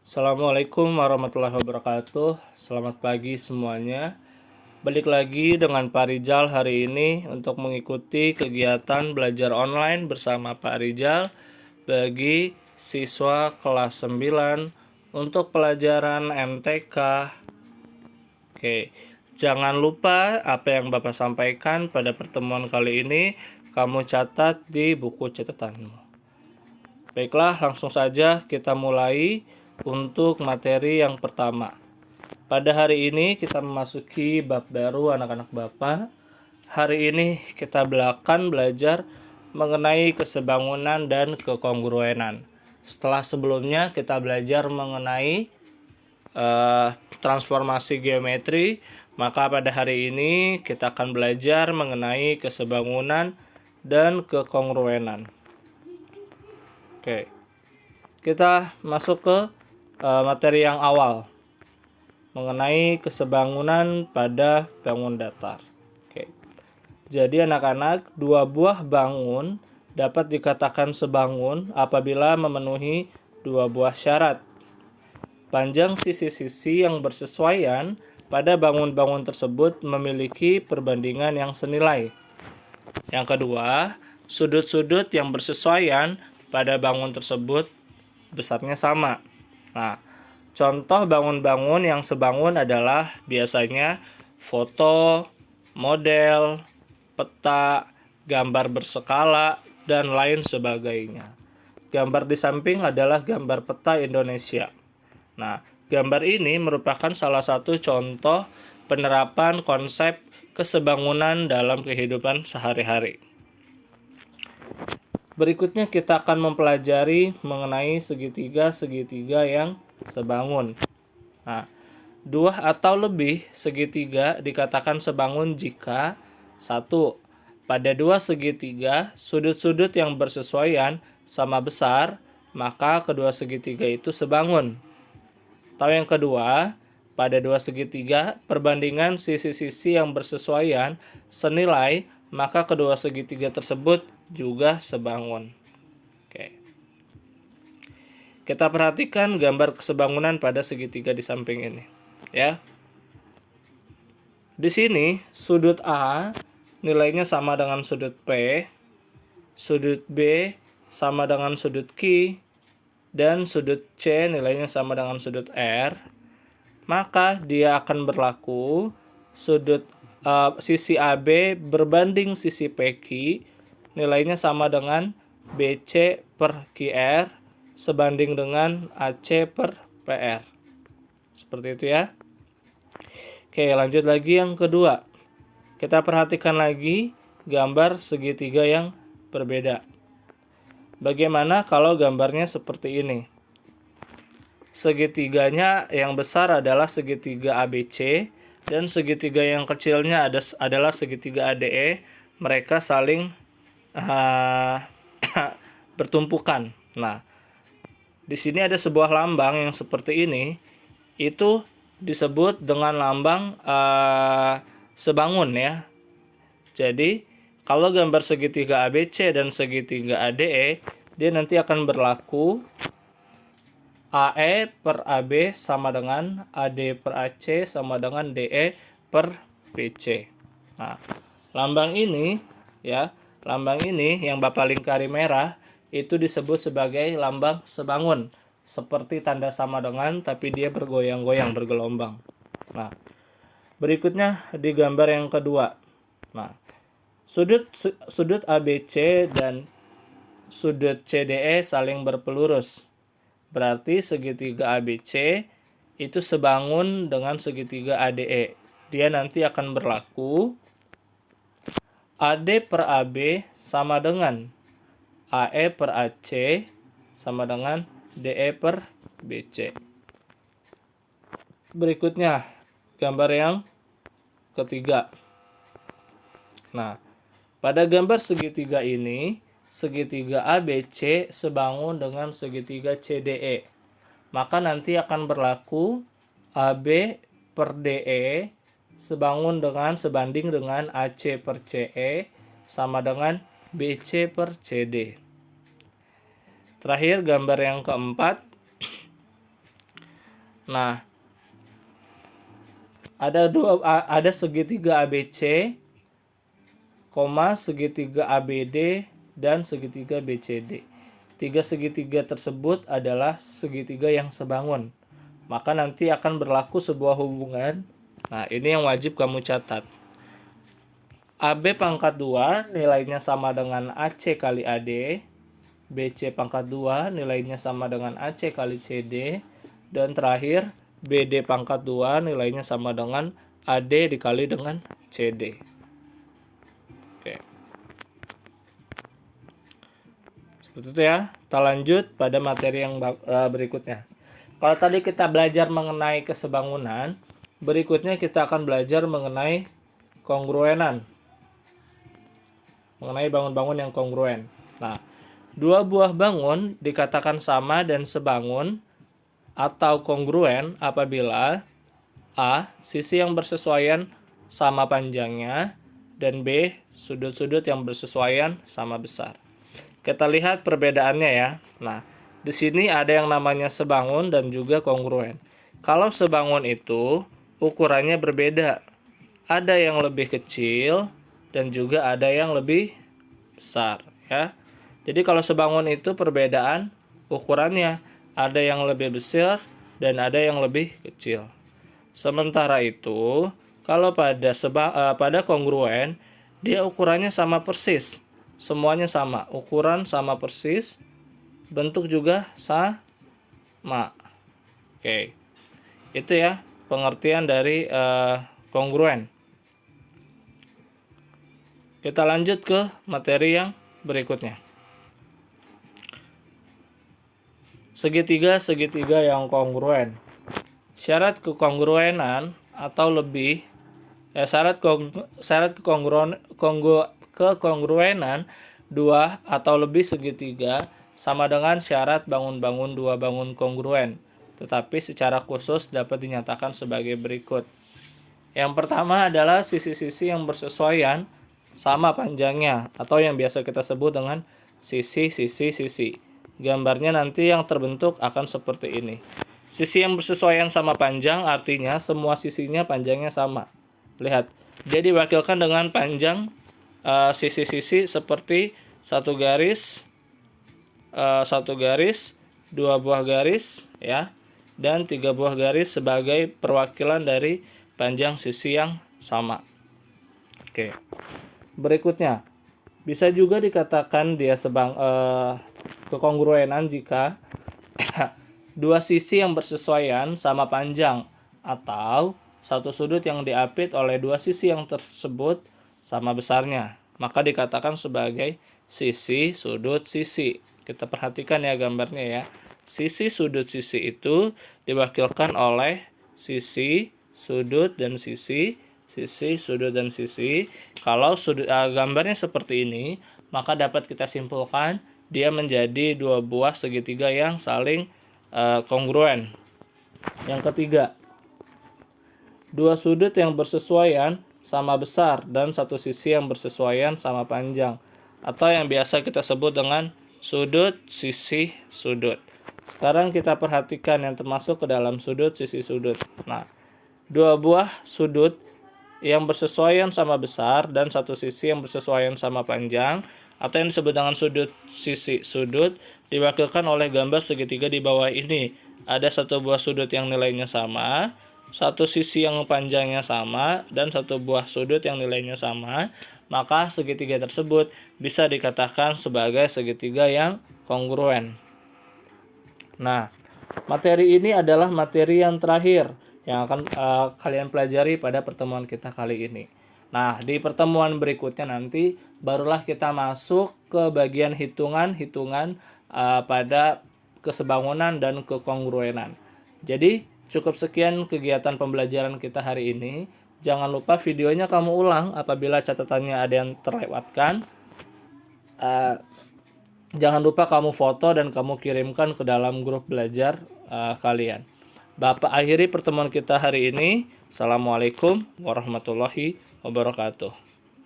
Assalamualaikum warahmatullahi wabarakatuh. Selamat pagi semuanya. Balik lagi dengan Pak Rizal hari ini untuk mengikuti kegiatan belajar online bersama Pak Rizal bagi siswa kelas 9 untuk pelajaran MTK. Oke, jangan lupa apa yang Bapak sampaikan pada pertemuan kali ini kamu catat di buku catatanmu. Baiklah, langsung saja kita mulai untuk materi yang pertama. Pada hari ini kita memasuki bab baru anak-anak Bapak. Hari ini kita akan belajar mengenai kesebangunan dan kekongruenan. Setelah sebelumnya kita belajar mengenai transformasi geometri, maka pada hari ini kita akan belajar mengenai kesebangunan dan kekongruenan. Oke, kita masuk ke materi yang awal mengenai kesebangunan pada bangun datar. Oke. Jadi anak-anak, dua buah bangun dapat dikatakan sebangun apabila memenuhi dua buah syarat. Panjang sisi-sisi yang bersesuaian pada bangun-bangun tersebut memiliki perbandingan yang senilai. Yang kedua, sudut-sudut yang bersesuaian pada bangun tersebut besarnya sama. Nah, contoh bangun-bangun yang sebangun adalah biasanya foto, model, peta, gambar berskala, dan lain sebagainya. Gambar di samping adalah gambar peta Indonesia. Nah, gambar ini merupakan salah satu contoh penerapan konsep kesebangunan dalam kehidupan sehari-hari. Berikutnya kita akan mempelajari mengenai segitiga-segitiga yang sebangun. Nah, dua atau lebih segitiga dikatakan sebangun jika 1. Pada dua segitiga, sudut-sudut yang bersesuaian sama besar, maka kedua segitiga itu sebangun. Atau yang kedua, pada dua segitiga, perbandingan sisi-sisi yang bersesuaian senilai, maka kedua segitiga tersebut juga sebangun. Oke. Kita perhatikan gambar kesebangunan pada segitiga di samping ini, ya. Di sini sudut A nilainya sama dengan sudut P, sudut B sama dengan sudut Q, dan sudut C nilainya sama dengan sudut R. Maka dia akan berlaku sisi AB berbanding sisi PQ nilainya sama dengan BC per QR sebanding dengan AC per PR. Seperti itu ya. Oke, lanjut lagi yang kedua. Kita perhatikan lagi gambar segitiga yang berbeda. Bagaimana kalau gambarnya seperti ini? Segitiganya yang besar adalah segitiga ABC dan segitiga yang kecilnya adalah segitiga ADE. Mereka saling bertumpukan. Nah, di sini ada sebuah lambang yang seperti ini. Itu disebut dengan lambang sebangun ya. Jadi, kalau gambar segitiga ABC dan segitiga ADE, dia nanti akan berlaku AE per AB sama dengan AD per AC sama dengan DE per BC. Nah, lambang ini ya, lambang ini yang Bapak lingkari merah itu disebut sebagai lambang sebangun, seperti tanda sama dengan tapi dia bergoyang-goyang, bergelombang. Nah, berikutnya di gambar yang kedua. Nah, sudut ABC dan sudut CDE saling berpelurus. Berarti segitiga ABC itu sebangun dengan segitiga ADE. Dia nanti akan berlaku AD per AB sama dengan AE per AC sama dengan DE per BC. Berikutnya gambar yang ketiga. Nah, pada gambar segitiga ini, segitiga ABC sebangun dengan segitiga CDE. Maka nanti akan berlaku AB per DE sebanding dengan AC per CE sama dengan BC per CD. Terakhir gambar yang keempat. Nah, ada segitiga ABC, segitiga ABD, dan segitiga BCD. Tiga segitiga tersebut adalah segitiga yang sebangun. Maka nanti akan berlaku sebuah hubungan. Nah, ini yang wajib kamu catat. AB pangkat 2 nilainya sama dengan AC kali AD. BC pangkat 2 nilainya sama dengan AC kali CD. Dan terakhir, BD pangkat 2 nilainya sama dengan AD dikali dengan CD. Oke. Seperti itu ya. Kita lanjut pada materi yang berikutnya. Kalau tadi kita belajar mengenai kesebangunan, berikutnya kita akan belajar mengenai kongruenan. Mengenai bangun-bangun yang kongruen. Nah, dua buah bangun dikatakan sama dan sebangun atau kongruen apabila A. Sisi yang bersesuaian sama panjangnya, dan B. Sudut-sudut yang bersesuaian sama besar. Kita lihat perbedaannya ya. Nah, di sini ada yang namanya sebangun dan juga kongruen. Kalau sebangun itu ukurannya berbeda. Ada yang lebih kecil dan juga ada yang lebih besar ya. Jadi kalau sebangun itu perbedaan ukurannya, ada yang lebih besar dan ada yang lebih kecil. Sementara itu, kalau pada kongruen, dia ukurannya sama persis. Semuanya sama, ukuran sama persis, bentuk juga sama. Oke. Itu ya pengertian dari kongruen. Kita lanjut ke materi yang berikutnya. Segitiga yang kongruen. Syarat kekongruenan atau lebih syarat kekongruenan dua atau lebih segitiga sama dengan syarat bangun-bangun dua bangun kongruen, tetapi secara khusus dapat dinyatakan sebagai berikut. Yang pertama adalah sisi-sisi yang bersesuaian sama panjangnya atau yang biasa kita sebut dengan sisi. Gambarnya nanti yang terbentuk akan seperti ini. Sisi yang bersesuaian sama panjang artinya semua sisinya panjangnya sama. Lihat, dia diwakilkan dengan panjang sisi-sisi seperti satu garis, dua buah garis, ya, dan tiga buah garis sebagai perwakilan dari panjang sisi yang sama. Oke. Berikutnya, bisa juga dikatakan dia kekongruenan jika dua sisi yang bersesuaian sama panjang atau satu sudut yang diapit oleh dua sisi yang tersebut sama besarnya, maka dikatakan sebagai sisi, sudut, sisi. Kita perhatikan ya gambarnya ya. Sisi, sudut, sisi itu diwakilkan oleh sisi, sudut, dan sisi. Sisi, sudut, dan sisi. Kalau gambarnya seperti ini, maka dapat kita simpulkan dia menjadi dua buah segitiga yang saling kongruen. Yang ketiga, dua sudut yang bersesuaian sama besar dan satu sisi yang bersesuaian sama panjang, atau yang biasa kita sebut dengan sudut, sisi, sudut. Sekarang kita perhatikan yang termasuk ke dalam sudut, sisi, sudut. Nah, dua buah sudut yang bersesuaian sama besar dan satu sisi yang bersesuaian sama panjang, atau yang disebut dengan sudut, sisi, sudut, diwakilkan oleh gambar segitiga di bawah ini. Ada satu buah sudut yang nilainya sama, satu sisi yang panjangnya sama, dan satu buah sudut yang nilainya sama. Maka segitiga tersebut bisa dikatakan sebagai segitiga yang kongruen. Nah, materi ini adalah materi yang terakhir yang akan kalian pelajari pada pertemuan kita kali ini. Nah, di pertemuan berikutnya nanti barulah kita masuk ke bagian hitungan pada kesebangunan dan kekongruenan. Jadi, cukup sekian kegiatan pembelajaran kita hari ini. Jangan lupa videonya kamu ulang apabila catatannya ada yang terlewatkan. Jangan lupa kamu foto dan kamu kirimkan ke dalam grup belajar kalian. Bapak akhiri pertemuan kita hari ini. Assalamualaikum warahmatullahi wabarakatuh.